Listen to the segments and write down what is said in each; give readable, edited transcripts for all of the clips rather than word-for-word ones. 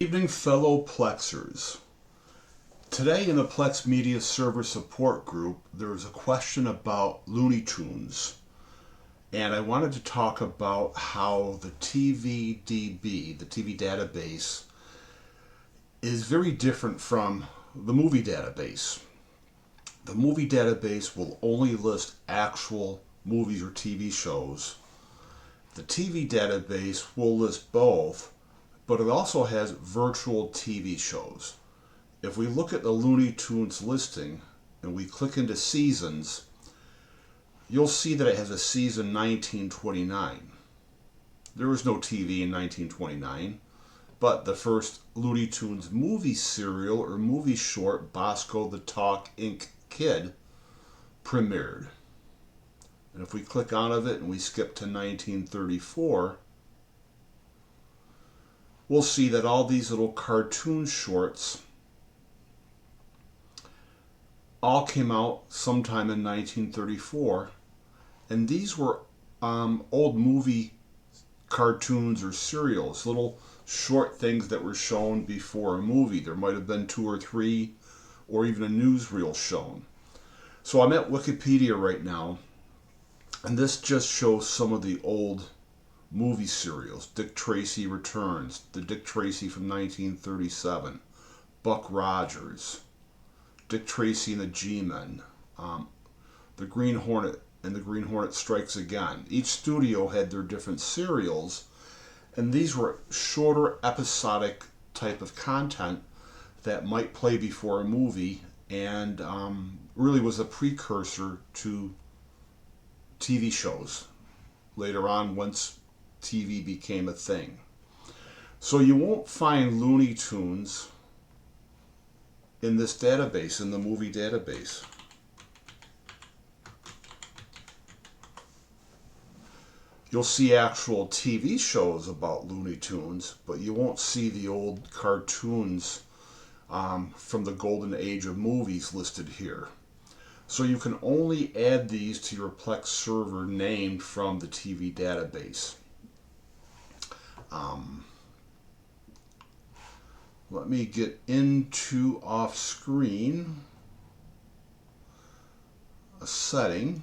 Evening, fellow Plexers. Today in the Plex Media Server Support Group, there is a question about Looney Tunes. And I wanted to talk about how the TVDB, the TV database, is very different from the movie database. The movie database will only list actual movies or TV shows. The TV database will list both, but it also has virtual TV shows. If we look at the Looney Tunes listing and we click into seasons, you'll see that it has a season 1929. There was no TV in 1929, but the first Looney Tunes movie serial or movie short, Bosko the Talk Ink Kid, premiered. And if we click out of it and we skip to 1934, we'll see that all these little cartoon shorts all came out sometime in 1934, and these were old movie cartoons or serials, little short things that were shown before a movie. There might have been 2 or 3 or even a newsreel shown. So I'm at Wikipedia right now, and this just shows some of the old movie serials. Dick Tracy Returns, the Dick Tracy from 1937, Buck Rogers, Dick Tracy and the G-Men, the Green Hornet and the Green Hornet Strikes Again. Each studio had their different serials, and these were shorter episodic type of content that might play before a movie, and really was a precursor to TV shows later on once TV became a thing. So you won't find Looney Tunes in this database, in the movie database. You'll see actual TV shows about Looney Tunes, but you won't see the old cartoons from the golden age of movies listed here. So you can only add these to your Plex server named from the TV database. Let me get into off screen a setting.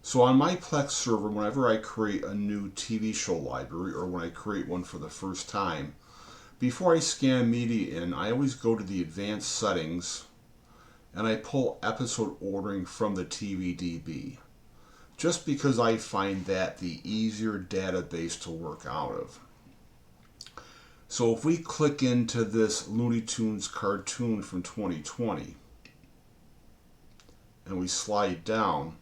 So on my Plex server, whenever I create a new TV show library or when I create one for the first time, before I scan media in, I always go to the advanced settings and I pull episode ordering from the TVDB, just because I find that the easier database to work out of. So if we click into this Looney Tunes cartoon from 2020 and we slide down,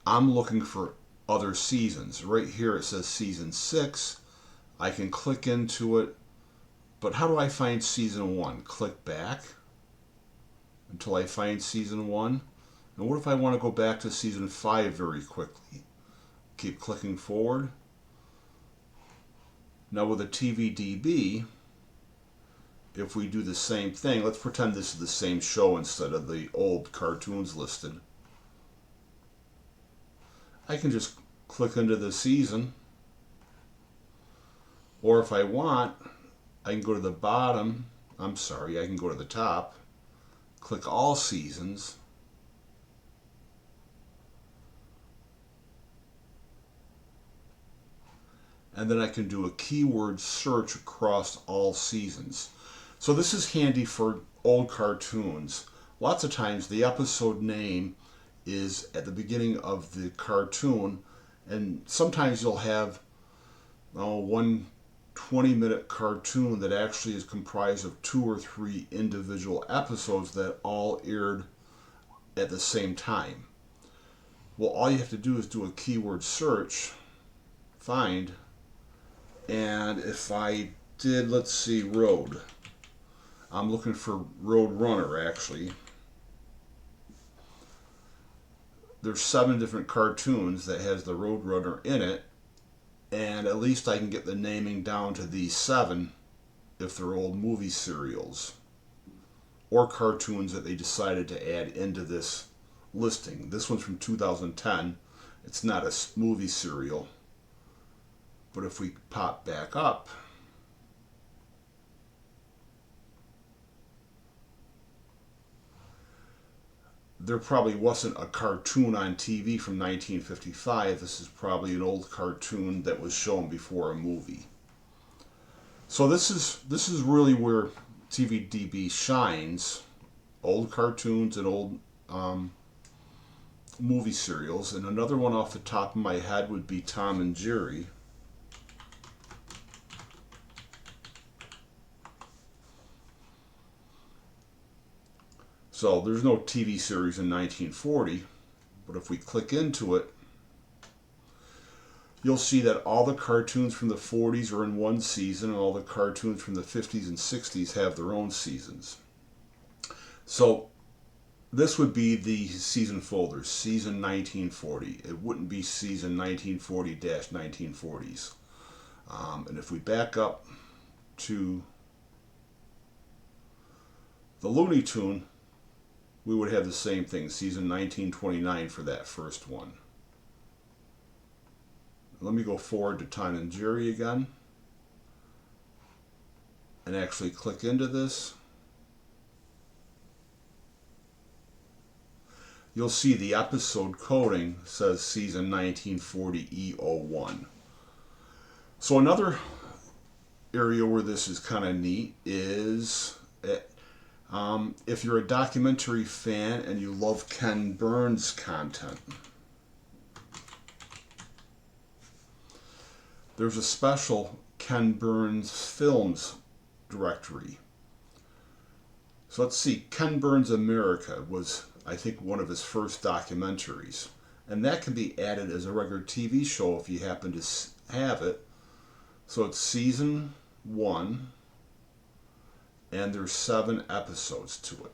I'm looking for other seasons. Right here it says season 6. I can click into it, but how do I find season 1? Click back until I find season 1. And what if I want to go back to season 5 very quickly? Keep clicking forward. Now with a TVDB, if we do the same thing, let's pretend this is the same show instead of the old cartoons listed. I can just click into the season, or if I want, I can go to the bottom, I can go to the top, click all seasons, and then I can do a keyword search across all seasons. So this is handy for old cartoons. Lots of times the episode name is at the beginning of the cartoon, and sometimes you'll have one 20-minute cartoon that actually is comprised of 2 or 3 individual episodes that all aired at the same time. Well, all you have to do is do a keyword search, find, and if I did, let's see, Road. I'm looking for Road Runner, actually. There's 7 different cartoons that has the Road Runner in it, and at least I can get the naming down to these 7 if they're old movie serials or cartoons that they decided to add into this listing. This one's from 2010. It's not a movie serial. But if we pop back up, there probably wasn't a cartoon on TV from 1955. This is probably an old cartoon that was shown before a movie. So this is really where TVDB shines. Old cartoons and old movie serials. And another one off the top of my head would be Tom and Jerry. So there's no TV series in 1940, but if we click into it, you'll see that all the cartoons from the 40s are in one season, and all the cartoons from the 50s and 60s have their own seasons. So this would be the season folder, season 1940. It wouldn't be season 1940-1940s. And if we back up to the Looney Tune, we would have the same thing, season 1929 for that first one. Let me go forward to Tom and Jerry again and actually click into this. You'll see the episode coding says season 1940 E01. So another area where this is kind of neat is if you're a documentary fan and you love Ken Burns content, there's a special Ken Burns Films directory. So let's see, Ken Burns America was, I think, one of his first documentaries. And that can be added as a regular TV show if you happen to have it. So it's season 1, and there's 7 episodes to it.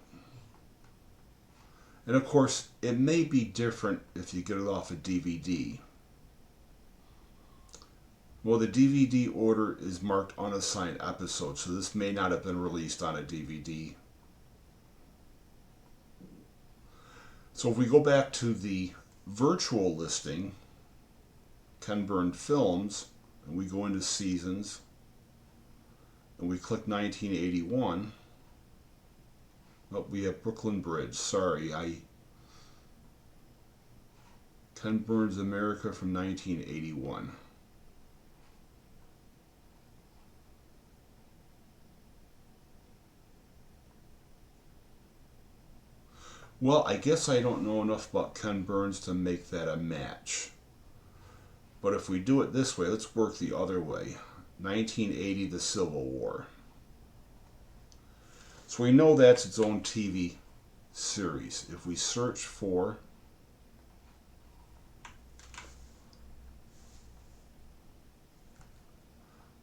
And of course, it may be different if you get it off a DVD. Well, the DVD order is marked unassigned episodes, so this may not have been released on a DVD. So if we go back to the virtual listing, Ken Burns Films, and we go into seasons, and we click 1981, oh, we have Brooklyn Bridge. Sorry, Ken Burns America from 1981. Well, I guess I don't know enough about Ken Burns to make that a match. But if we do it this way, let's work the other way. 1980, the Civil War. So we know that's its own TV series. If we search for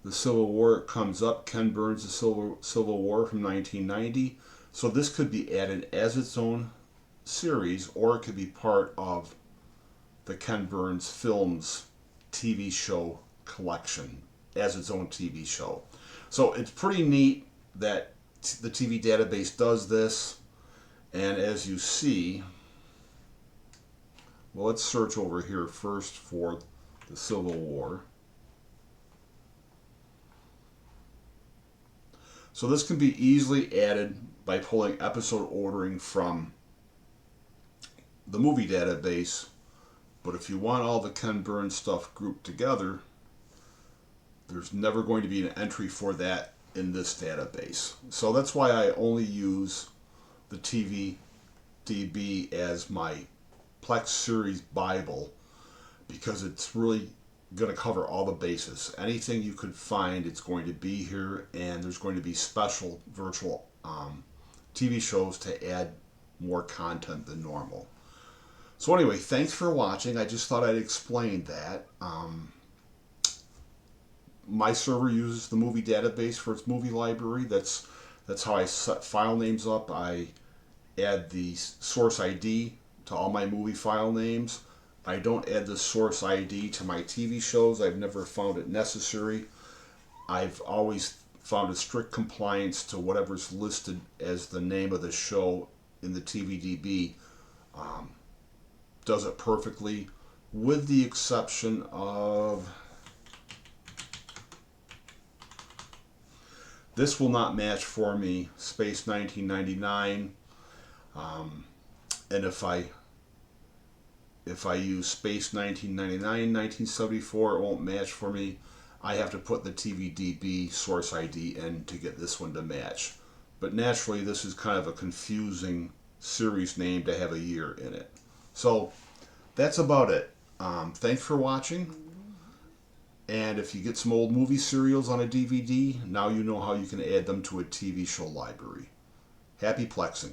the Civil War, it comes up, Ken Burns' The Civil War from 1990. So this could be added as its own series, or it could be part of the Ken Burns Films TV show collection as its own TV show. So it's pretty neat that the TV database does this. And as you see, well, let's search over here first for the Civil War. So this can be easily added by pulling episode ordering from the movie database. But if you want all the Ken Burns stuff grouped together, there's never going to be an entry for that in this database. So that's why I only use the TVDB as my Plex series Bible, because it's really going to cover all the bases. Anything you could find, it's going to be here, and there's going to be special virtual TV shows to add more content than normal. So anyway, thanks for watching. I just thought I'd explain that. My server uses the movie database for its movie library. That's how I set file names up. I add the source ID to all my movie file names. I don't add the source ID to my TV shows. I've never found it necessary. I've always found a strict compliance to whatever's listed as the name of the show in the TVDB. Does it perfectly, with the exception of This will not match for me Space 1999, and if I use Space 1999, 1974, it won't match for me. I have to put the TVDB source ID in to get this one to match. But naturally, this is kind of a confusing series name to have a year in it. So that's about it. Thanks for watching. And if you get some old movie serials on a DVD, now you know how you can add them to a TV show library. Happy Plexing.